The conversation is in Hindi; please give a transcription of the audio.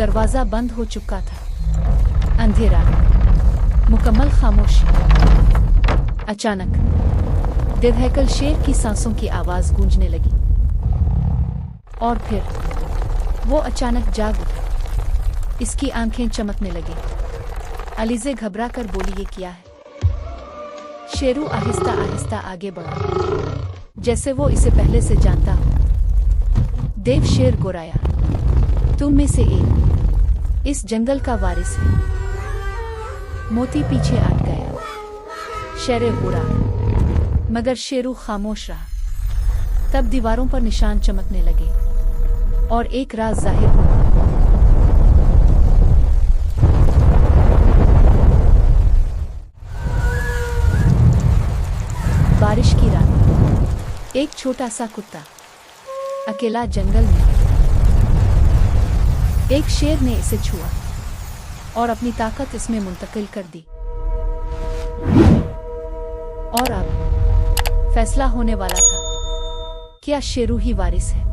दरवाजा बंद हो चुका था। अंधेरा, मुकम्मल खामोशी। अचानक दिव्यकल शेर की सांसों की आवाज गूंजने लगी और फिर वो अचानक जाग उठा। इसकी आंखें चमकने लगी। अलीज़े घबरा कर बोली, ये क्या है? शेरू आहिस्ता आहिस्ता आगे बढ़ा, जैसे वो इसे पहले से जानता हो। देव शेर गुर्राया, तुम में से एक इस जंगल का वारिस है। मोती पीछे हट गया। शेर गुर्रा, मगर शेरू खामोश रहा। तब दीवारों पर निशान चमकने लगे और एक राज जाहिर हुआ। बारिश की रात, एक छोटा सा कुत्ता अकेला जंगल में। एक शेर ने इसे छुआ और अपनी ताकत इसमें मुंतकिल कर दी। और अब फैसला होने वाला था, क्या शेरू ही वारिस है